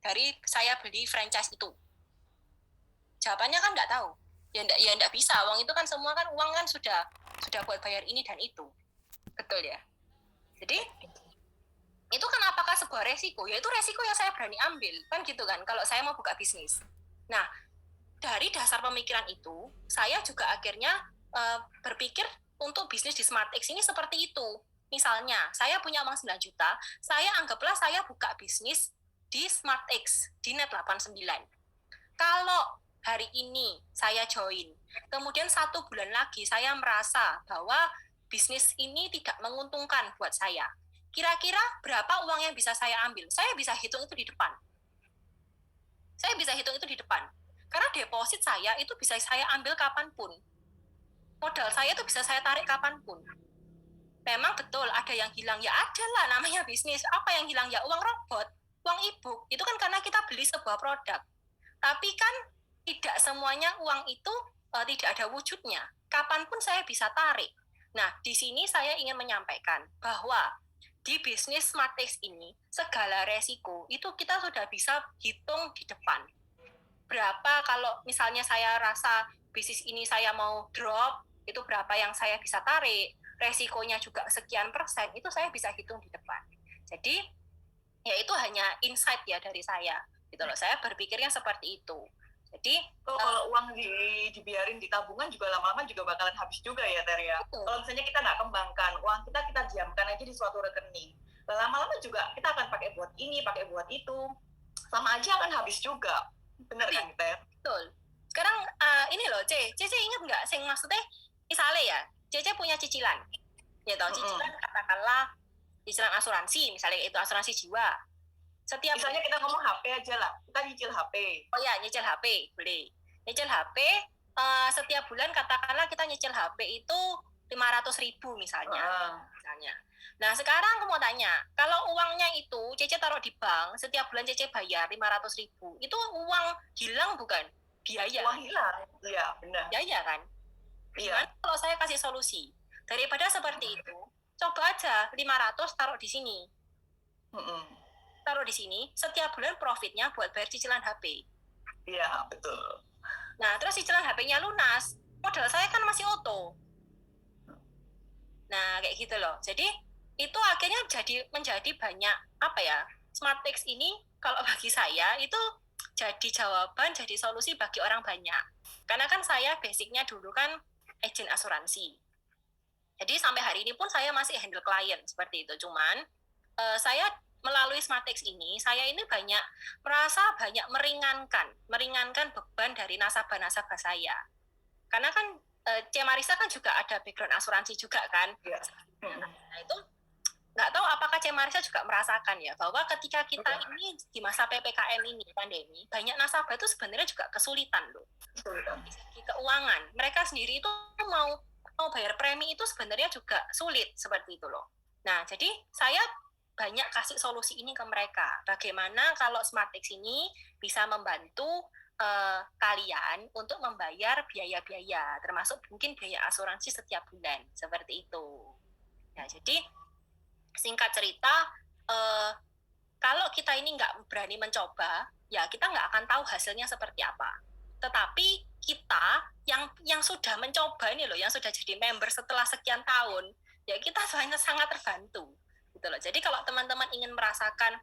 dari saya beli franchise itu? Jawabannya kan nggak tahu. Ya nggak bisa. Uang itu kan semua kan uang kan sudah buat bayar ini dan itu. Betul ya? Jadi itu kan apakah sebuah resiko? Ya itu resiko yang saya berani ambil. Kan gitu kan kalau saya mau buka bisnis. Nah, dari dasar pemikiran itu, saya juga akhirnya berpikir untuk bisnis di SmartX ini seperti itu. Misalnya, saya punya uang 9 juta, saya anggaplah saya buka bisnis di SmartX, di Net 89. Kalau hari ini saya join, kemudian 1 bulan lagi saya merasa bahwa bisnis ini tidak menguntungkan buat saya. Kira-kira berapa uang yang bisa saya ambil? Saya bisa hitung itu di depan. Karena deposit saya itu bisa saya ambil kapanpun. Modal saya itu bisa saya tarik kapanpun. Memang betul ada yang hilang, ya ada lah namanya bisnis. Apa yang hilang? Ya uang robot, uang e-book. Itu kan karena kita beli sebuah produk. Tapi kan tidak semuanya uang itu tidak ada wujudnya. Kapanpun saya bisa tarik. Nah, di sini saya ingin menyampaikan bahwa di bisnis SmartX ini, segala resiko itu kita sudah bisa hitung di depan. Berapa kalau misalnya saya rasa bisnis ini saya mau drop, itu berapa yang saya bisa tarik, resikonya juga sekian persen, itu saya bisa hitung di depan. Jadi, ya itu hanya insight ya dari saya. Gitu loh, saya berpikirnya seperti itu. Jadi kalau uang dibiarin di tabungan juga lama-lama juga bakalan habis juga ya, Ter ya. Kalau misalnya kita nggak kembangkan, uang kita diamkan aja di suatu rekening. Lama-lama juga kita akan pakai buat ini, pakai buat itu. Sama aja akan habis juga. Bener kan, Ter? Betul. Sekarang ini loh, Cece ingat nggak? Sing maksudnya, misalnya ya, Cece punya cicilan. Ya toh, cicilan katakanlah cicilan asuransi, misalnya itu asuransi jiwa. Setiap misalnya kita ngomong HP aja lah, kita nyicil HP. Oh ya, nyicil HP, boleh. Nyicil HP, setiap bulan katakanlah kita nyicil HP itu 500.000 misalnya. Nah, sekarang aku mau tanya, kalau uangnya itu Cece taruh di bank, setiap bulan Cece bayar 500.000, itu uang hilang bukan? Biaya. Uang hilang, iya benar. Biaya kan? Gimana kalau saya kasih solusi? Daripada seperti itu, coba aja 500 taruh di sini. Taruh di sini, setiap bulan profitnya buat bayar cicilan HP. Iya, betul. Nah, terus cicilan HP-nya lunas, modal saya kan masih oto. Nah, kayak gitu loh. Jadi, itu akhirnya menjadi banyak, apa ya, SmartX ini, kalau bagi saya, itu jadi jawaban, jadi solusi bagi orang banyak. Karena kan saya basicnya dulu kan agen asuransi. Jadi, sampai hari ini pun saya masih handle klien, seperti itu. Cuman, saya melalui SmartX ini, saya ini merasa banyak meringankan beban dari nasabah-nasabah saya. Karena kan C. Marisa kan juga ada background asuransi juga kan. Ya. Nah itu nggak tahu apakah C. Marisa juga merasakan ya, bahwa ketika kita ini di masa PPKM ini, pandemi, banyak nasabah itu sebenarnya juga kesulitan loh. Di segi keuangan, mereka sendiri itu mau bayar premi itu sebenarnya juga sulit, seperti itu loh. Nah, jadi saya banyak kasih solusi ini ke mereka. Bagaimana kalau SmartX ini bisa membantu kalian untuk membayar biaya-biaya, termasuk mungkin biaya asuransi setiap bulan, seperti itu. Nah, jadi singkat cerita, kalau kita ini nggak berani mencoba, ya kita nggak akan tahu hasilnya seperti apa. Tetapi kita yang sudah mencoba ini loh, yang sudah jadi member setelah sekian tahun, ya kita sangat terbantu. Gitu loh. Jadi kalau teman-teman ingin merasakan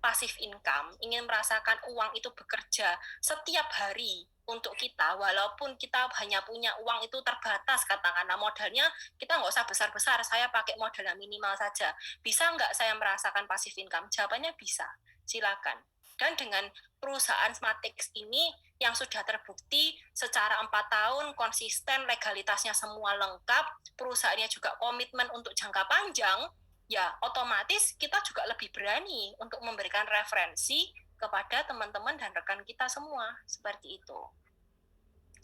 passive income, ingin merasakan uang itu bekerja setiap hari untuk kita, walaupun kita hanya punya uang itu terbatas, katakanlah modalnya kita nggak usah besar-besar, saya pakai modal yang minimal saja. Bisa nggak saya merasakan passive income? Jawabannya bisa, silakan. Dan dengan perusahaan SmartX ini yang sudah terbukti secara 4 tahun, konsisten, legalitasnya semua lengkap, perusahaannya juga komitmen untuk jangka panjang, ya otomatis kita juga lebih berani untuk memberikan referensi kepada teman-teman dan rekan kita semua, seperti itu.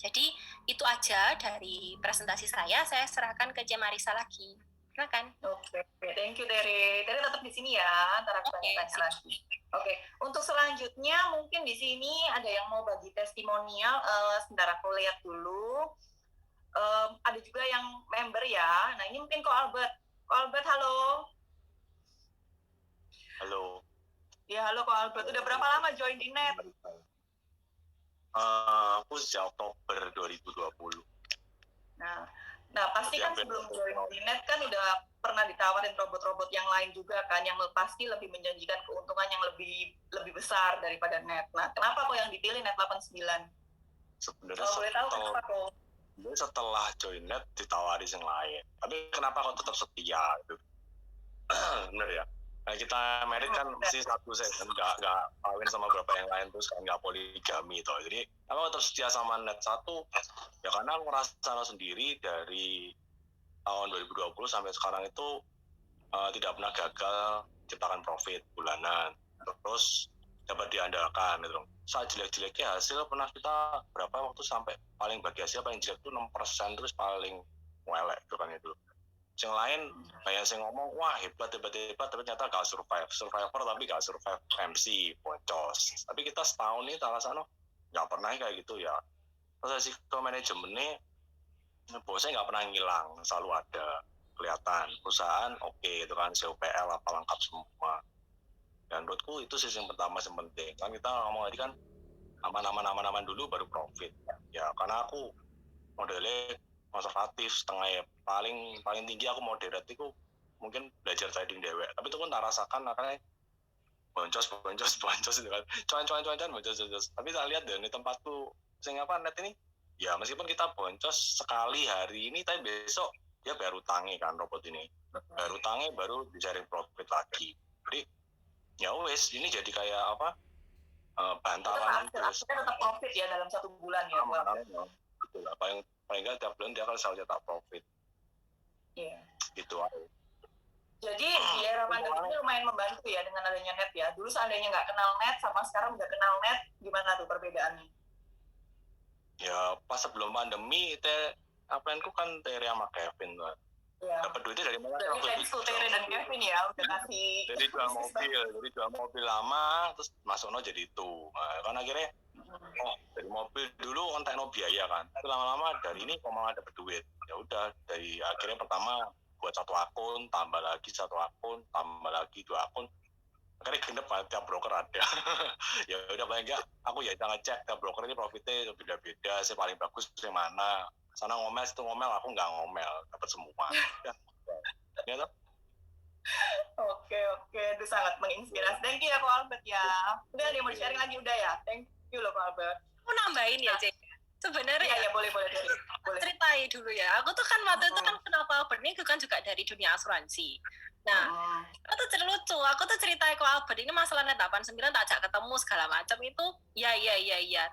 Jadi itu aja dari presentasi saya serahkan ke C. Marisa lagi. Silakan. Oke, thank you Tere. Tere tetap di sini ya, ntar aku tanya lagi. Oke, untuk selanjutnya mungkin di sini ada yang mau bagi testimonial. Sebentar aku lihat dulu. Ada juga yang member ya. Nah ini mungkin Ko Albert. Ko Albert, halo. Halo. Ya, halo Ko Albert. Udah berapa lama join di net? Aku sejak Oktober 2020. Nah pasti kan sebelum join di net kan udah pernah ditawarin robot-robot yang lain juga kan, yang pasti lebih menjanjikan keuntungan yang lebih besar daripada net. Nah, kenapa kok yang dipilih net 89? Sebenarnya boleh tahu kenapa kok? Setelah join net ditawari yang lain. Tapi kenapa kok tetap setia gitu? Bener ya. Nah, kita merit kan mesti satu season, nggak kawin sama beberapa yang lain, terus kan nggak poligami toh. Jadi aku tetap setia sama net satu ya karena aku ngerasa sendiri dari tahun 2020 sampai sekarang itu tidak pernah gagal ciptakan profit bulanan, terus dapat diandalkan gitu. Saat jelek-jeleknya hasil pernah kita berapa waktu sampai paling bagi hasil paling jelek itu 6% terus paling welek gitu kan itu. Yang lain banyak yang ngomong wah hebat tapi ternyata gak survivor tapi gak survive MC boncos. Tapi kita setahun nih alasan nggak pernah kayak gitu ya. Terus risiko manajemennya bosnya nggak pernah ngilang, selalu ada kelihatan perusahaan oke itu kan COPL apa lengkap semua. Dan menurutku itu sih yang pertama yang penting kan kita ngomong tadi kan aman dulu baru profit ya karena aku modelnya konservatif setengah ya paling tinggi aku moderat itu mungkin belajar trading dewek tapi itu pun tak rasakan makanya boncos itu kan cuan boncos tapi tak lihat dari tempatku sing apa net ini ya meskipun kita boncos sekali hari ini tapi besok dia baru utangnya kan robot ini baru utangnya baru dicari profit lagi jadi ya wes ini jadi kayak apa bantalan terus kita tetap profit ya dalam 1 bulan ya betul lah paling nggak tiap bulan dia akan selalu cetak profit gitu aja. Jadi di era pandemi ini lumayan membantu ya dengan adanya net ya. Dulu seandainya nggak kenal net sama sekarang udah kenal net, gimana tuh perbedaannya? Ya pas sebelum pandemi planku kan Tere sama Kevin tuh. Ya. Dapat duitnya dari mana? Dari Tere dan Kevin ya, udah kasih. Jadi jual mobil lama, terus masuk jadi itu. Nah, kan akhirnya dari mobil dulu kontak biaya kan. Tapi lama-lama dari ini kok malah dapat duit. Ya udah dari akhirnya pertama buat 1 akun, tambah lagi 1 akun, tambah lagi 2 akun. Akhirnya genep tiap broker ada. Ya udah paling enggak aku ya jangan cek tiap broker ini profitnya beda-beda, saya paling bagus yang mana. Sana ngomel, situ ngomel, aku nggak ngomel, dapat semua. Ya toh? Oke, itu sangat menginspirasi. Thank you ya Ko Albert ya. Udah dia mau sharing lagi udah ya. Thank you loh Ko Albert. Aku nambahin ya Cek. Sebenarnya ya boleh. Ceritain dulu ya. Aku tuh kan waktu itu kan kenapa Albert ini kan juga dari dunia asuransi. Nah, aku tuh lucu. Aku tuh ceritain ke Albert ini masalah net 89 tak ajak ketemu segala macam itu. Ya.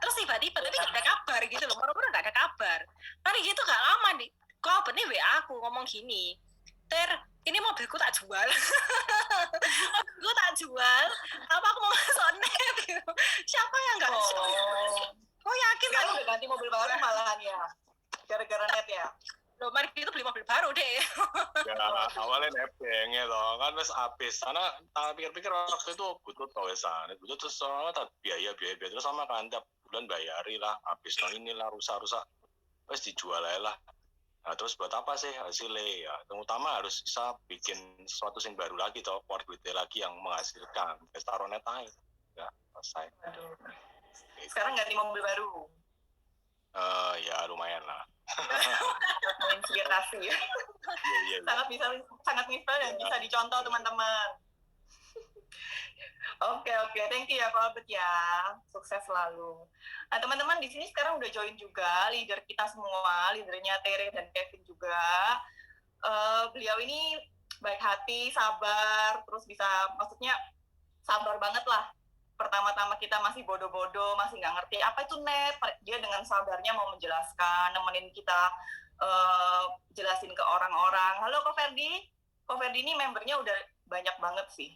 Terus tiba-tiba tapi nggak ada kabar gitu loh. Moro-moro nggak ada kabar. Tapi gitu gak lama nih. Kok Albert ini WA aku ngomong gini. Ter, ini mobilku tak jual. Mobilku tak jual. Apa aku mau masuk net gitu. Siapa yang nggak jual? Oh yakin kan udah ganti mobil baru malahan ya. Gara-gara net ya. Loh, mari itu beli mobil baru deh. Ya, awalnya nebengnya loh, kan wes habis. Karena pikir-pikir waktu itu butuh towesan, butuh terus soalnya tak biaya terus sama kan tiap bulan bayari lah, habis inilah rusak, wes dijual aja lah. Nah, terus buat apa sih hasilnya ya? Yang utama harus bisa bikin sesuatu yang baru lagi toh, keluar duitnya lagi yang menghasilkan. Taruh net aja, ya selesai. Aduh. Sekarang ganti mobil baru. Ya lumayan lah. Menginspirasi ya. Iya. Sangat menginspirasi dan bisa dicontoh teman-teman. Oke, thank you ya Ko Albert ya. Sukses selalu. Nah teman-teman di sini sekarang udah join juga leader kita semua, leadernya Tere dan Kevin juga. Beliau ini baik hati, sabar, terus bisa maksudnya sabar banget lah. Pertama-tama kita masih bodoh-bodoh, masih nggak ngerti apa itu net. Dia dengan sabarnya mau menjelaskan, nemenin kita jelasin ke orang-orang. Halo Ko Ferdi. Ko Ferdi ini membernya udah banyak banget sih.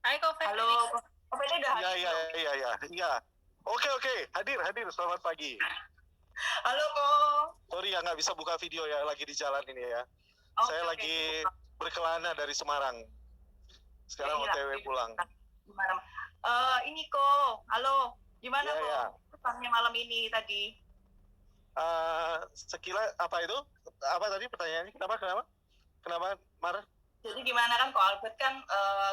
Hai Ko Ferdi. Halo, Ko Ferdi udah hadir. Iya. Oke. Hadir. Selamat pagi. Halo Ko. Sorry ya nggak bisa buka video ya, lagi di jalan ini ya. Saya lagi berkelana dari Semarang. Sekarang OTW pulang. Gimana? Ini Ko, halo, gimana Ko? Pesannya malam ini tadi? Sekilas apa itu? Apa tadi pertanyaannya? Kenapa? Mar? Jadi gimana kan Ko Albert kan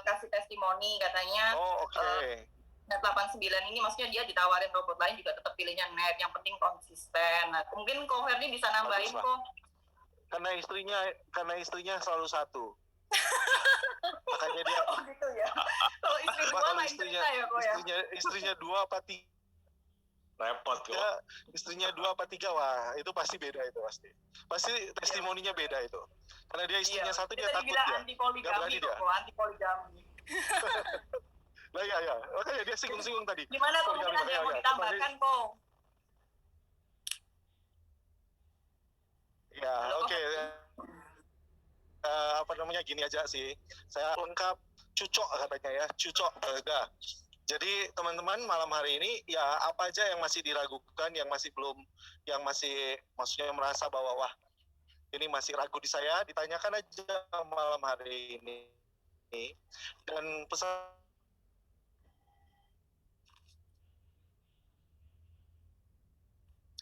kasih testimoni katanya Oh, oke. Net 89 ini maksudnya dia ditawarin robot lain juga tetap pilihnya Net, yang penting konsisten. Nah, mungkin Ko Ferdi bisa nambahin Bagus lah. kok. Karena istrinya selalu satu. Makanya dia Oh gitu ya. Kalau istri dua kalau lain cerita ya Ko ya. istrinya 2 apa 3, Repot kok. istrinya 2 apa 3, wah itu pasti beda itu pasti testimoninya beda itu, karena dia istrinya satu dia takut dia anti nggak berani poligami dia. kok, anti poligami. Nah ya makanya dia singgung tadi. Gimana kok mungkin ada yang mau ditambahkan kok? Ya oke. Apa namanya, gini aja sih, saya lengkap cucok katanya ya, cucok dah. Jadi teman-teman malam hari ini ya apa aja yang masih diragukan, yang masih maksudnya merasa bahwa wah ini masih ragu di saya, ditanyakan aja malam hari ini. Dan pesan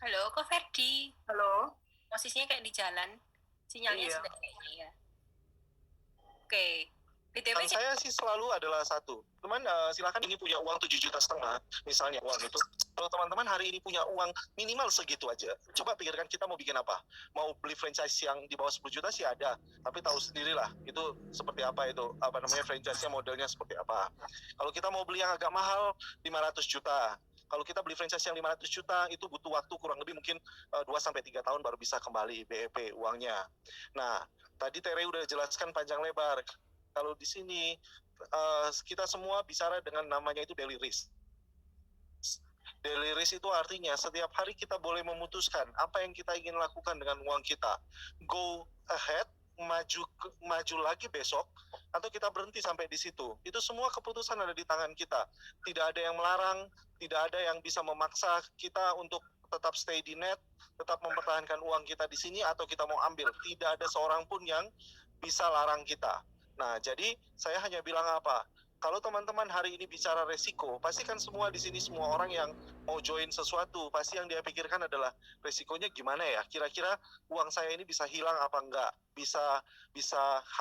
Halo, Ko Ferdi. Halo. Posisinya kayak di jalan. Sinyalnya Iya. sudah kayaknya ya. Oke. BTW saya sih selalu adalah satu, teman silakan ini punya uang 7,5 juta misalnya, uang itu kalau teman-teman hari ini punya uang minimal segitu aja, coba pikirkan kita mau bikin apa. Mau beli franchise yang di bawah 10 juta sih ada, tapi tahu sendirilah itu seperti apa, itu apa namanya franchise-nya, modelnya seperti apa. Kalau kita mau beli yang agak mahal 500 juta, kalau kita beli franchise yang 500 juta itu butuh waktu kurang lebih mungkin 2-3 tahun baru bisa kembali BEP uangnya. Nah tadi Tere udah jelaskan panjang lebar. Kalau di sini kita semua bicara dengan namanya itu daily risk. Daily risk itu artinya setiap hari kita boleh memutuskan apa yang kita ingin lakukan dengan uang kita. Go ahead, maju lagi besok, atau kita berhenti sampai di situ. Itu semua keputusan ada di tangan kita. Tidak ada yang melarang, tidak ada yang bisa memaksa kita untuk tetap stay di Net, tetap mempertahankan uang kita di sini atau kita mau ambil. Tidak ada seorang pun yang bisa larang kita. Nah, jadi saya hanya bilang apa? Kalau teman-teman hari ini bicara resiko, pasti kan semua di sini semua orang yang mau join sesuatu, pasti yang dia pikirkan adalah resikonya gimana ya? Kira-kira uang saya ini bisa hilang apa enggak? Bisa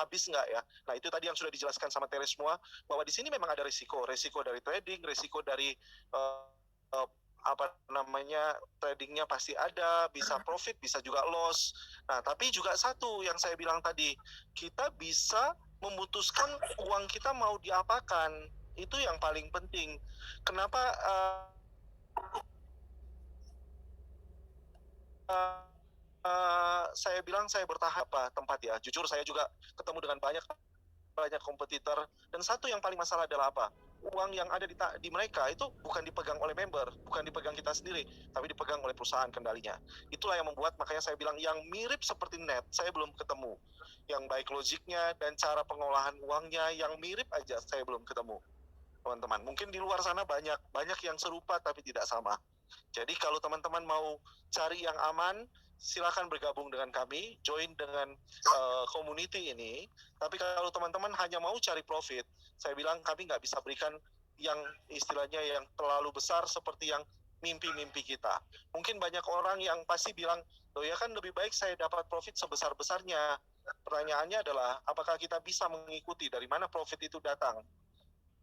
habis enggak ya? Nah, itu tadi yang sudah dijelaskan sama Tere semua, bahwa di sini memang ada resiko dari trading, resiko dari apa namanya, tradingnya pasti ada, bisa profit, bisa juga loss. Nah, tapi juga satu yang saya bilang tadi, kita bisa memutuskan uang kita mau diapakan. Itu yang paling penting. Kenapa saya bilang saya bertahap tempat ya. Jujur saya juga ketemu dengan banyak kompetitor, dan satu yang paling masalah adalah apa? Uang yang ada di mereka itu bukan dipegang oleh member, bukan dipegang kita sendiri, tapi dipegang oleh perusahaan kendalinya. Itulah yang membuat, makanya saya bilang yang mirip seperti Net saya belum ketemu, yang baik logiknya dan cara pengolahan uangnya yang mirip aja saya belum ketemu, teman-teman. Mungkin di luar sana banyak yang serupa tapi tidak sama. Jadi kalau teman-teman mau cari yang aman, silakan bergabung dengan kami, join dengan community ini. Tapi kalau teman-teman hanya mau cari profit, saya bilang kami nggak bisa berikan yang istilahnya yang terlalu besar seperti yang mimpi-mimpi kita. Mungkin banyak orang yang pasti bilang, loh ya kan lebih baik saya dapat profit sebesar-besarnya. Pertanyaannya adalah, apakah kita bisa mengikuti dari mana profit itu datang?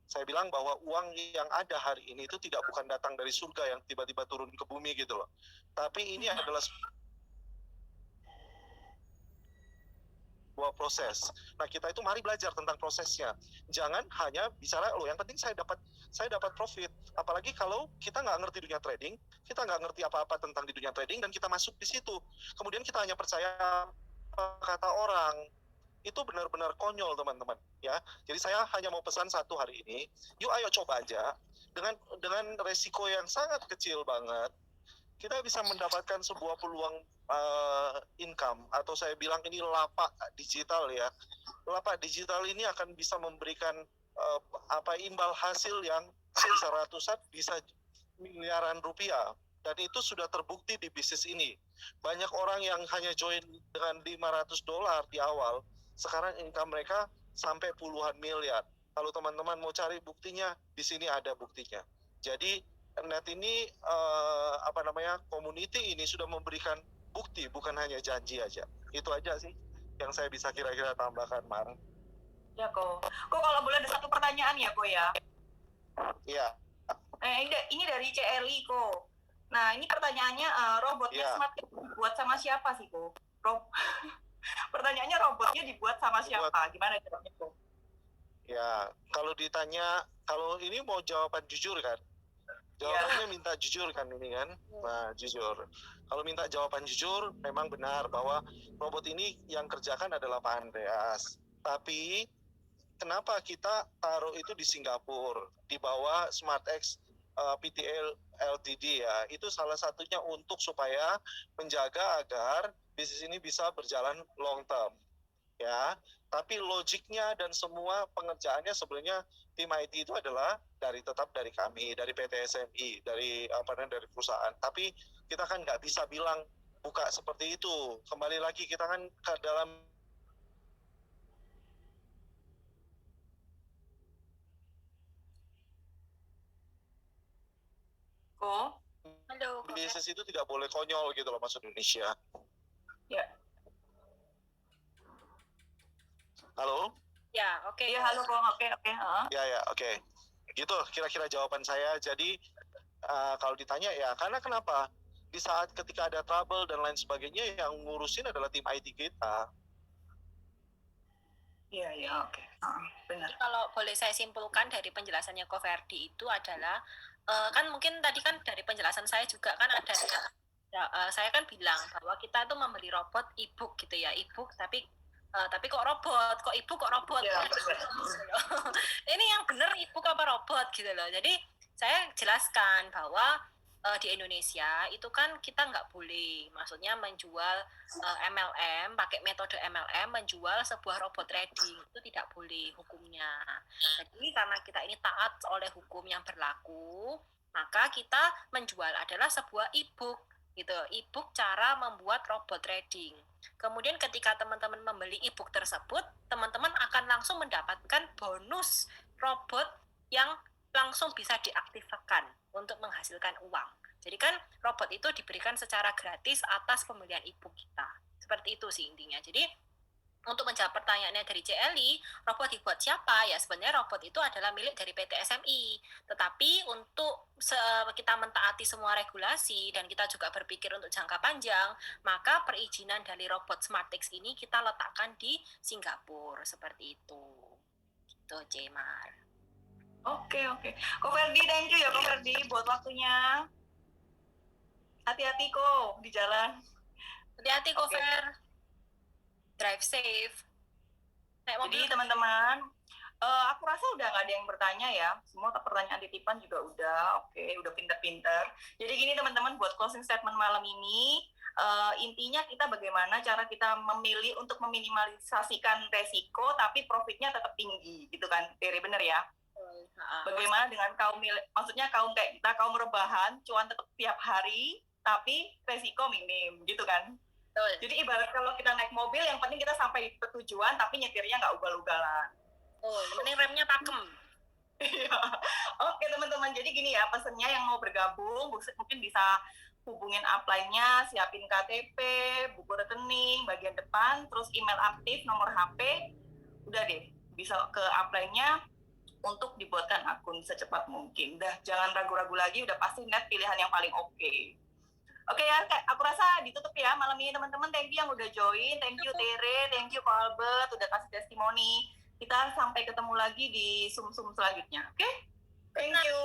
Saya bilang bahwa uang yang ada hari ini itu bukan datang dari surga yang tiba-tiba turun ke bumi gitu loh. Tapi ini adalah sebuah proses. Nah, kita itu mari belajar tentang prosesnya. Jangan hanya bicara, loh yang penting saya dapat profit. Apalagi kalau kita nggak ngerti dunia trading, kita nggak ngerti apa-apa tentang di dunia trading, dan kita masuk di situ. Kemudian kita hanya percaya apa kata orang. Itu benar-benar konyol, teman-teman, ya. Jadi saya hanya mau pesan satu hari ini, yuk ayo coba aja dengan resiko yang sangat kecil banget, kita bisa mendapatkan sebuah peluang income, atau saya bilang ini lapak digital ya. Lapak digital ini akan bisa memberikan imbal hasil yang bisa ratusan, bisa miliaran rupiah. Dan itu sudah terbukti di bisnis ini. Banyak orang yang hanya join dengan $500 di awal, sekarang income mereka sampai puluhan miliar. Kalau teman-teman mau cari buktinya, di sini ada buktinya. Jadi Net ini community ini sudah memberikan bukti, bukan hanya janji aja. Itu aja sih yang saya bisa kira-kira tambahkan, Mar. Ya kok. Kok kalau boleh ada satu pertanyaan ya kok ya. Iya. Ini dari CLI kok. Nah ini pertanyaannya robotnya Iya. smart dibuat sama siapa sih kok? Pertanyaannya robotnya dibuat sama siapa? Gimana jawabnya kok? Ya, kalau ditanya, kalau ini mau jawaban jujur kan? Jawabannya minta jujur kan ini kan? Nah, jujur. Kalau minta jawaban jujur, memang benar bahwa robot ini yang kerjakan adalah Pak Andreas. Tapi, kenapa kita taruh itu di Singapura, di bawah SmartX PTL Ltd ya? Itu salah satunya untuk supaya menjaga agar bisnis ini bisa berjalan long term. Ya, tapi logiknya dan semua pengerjaannya sebenarnya tim IT itu adalah tetap dari kami, dari PT SMI, dari dari perusahaan. Tapi kita kan nggak bisa bilang buka seperti itu. Kembali lagi kita kan ke dalam Kok? Halo, Kak. bisnis itu tidak boleh konyol gitu loh, Mas Indonesia. Ya. Halo? Ya, oke. Iya, halo kok. Oke. Ya, oke. Gitu kira-kira jawaban saya. Jadi kalau ditanya ya, karena kenapa? Di saat ketika ada trouble dan lain sebagainya, yang ngurusin adalah tim IT kita. Iya, oke. Benar. Kalau boleh saya simpulkan dari penjelasannya Ko Ferdi itu adalah kan mungkin tadi kan dari penjelasan saya juga kan ada saya kan bilang bahwa kita itu membeli robot e-book gitu ya, e-book tapi kok robot, kok e-book kok robot. Ya, Ini yang benar e-book apa robot gitu loh. Jadi saya jelaskan bahwa di Indonesia itu kan kita nggak boleh, maksudnya menjual MLM, pakai metode MLM, menjual sebuah robot trading, itu tidak boleh hukumnya. Jadi karena kita ini taat oleh hukum yang berlaku, maka kita menjual adalah sebuah e-book, gitu, e-book cara membuat robot trading. Kemudian ketika teman-teman membeli e-book tersebut, teman-teman akan langsung mendapatkan bonus robot yang langsung bisa diaktifkan untuk menghasilkan uang. Jadi kan robot itu diberikan secara gratis atas pembelian e-book kita. Seperti itu sih intinya. Jadi untuk menjawab pertanyaannya dari CLI, robot dibuat siapa? Ya sebenarnya robot itu adalah milik dari PT SMI. Tetapi untuk kita mentaati semua regulasi dan kita juga berpikir untuk jangka panjang, maka perizinan dari robot SmartX ini kita letakkan di Singapura. Seperti itu. Gitu, Cemar. Oke. Ko Ferdi, thank you ya Ko Ferdi buat waktunya. Hati-hati kok di jalan. Hati-hati kok, Fer. Drive safe. Jadi teman-teman, aku rasa udah nggak ada yang bertanya ya. Semua pertanyaan titipan juga udah. Oke, udah pinter-pinter. Jadi gini teman-teman, buat closing statement malam ini, intinya kita bagaimana cara kita memilih untuk meminimalisasikan resiko, tapi profitnya tetap tinggi, gitu kan? Tere, bener ya? Bagaimana dengan kaum kayak kita, kaum rebahan, cuan tetap tiap hari, tapi resiko minim, gitu kan? Betul. Jadi ibarat kalau kita naik mobil, yang penting kita sampai di tujuan, tapi nyetirnya nggak ugal-ugalan. Mending remnya pakem. Iya. Oke teman-teman, jadi gini ya, pesennya yang mau bergabung, mungkin bisa hubungin upline-nya, siapin KTP, buku rekening, bagian depan, terus email aktif, nomor HP, udah deh, bisa ke upline-nya untuk dibuatkan akun secepat mungkin. Udah jangan ragu-ragu lagi, udah pasti net pilihan yang paling oke. Oke ya, aku rasa ditutup ya malam ini teman-teman. Thank you yang udah join, thank you Tere, thank you Ko Albert udah kasih testimoni. Kita sampai ketemu lagi di Zoom selanjutnya. Oke? Thank you.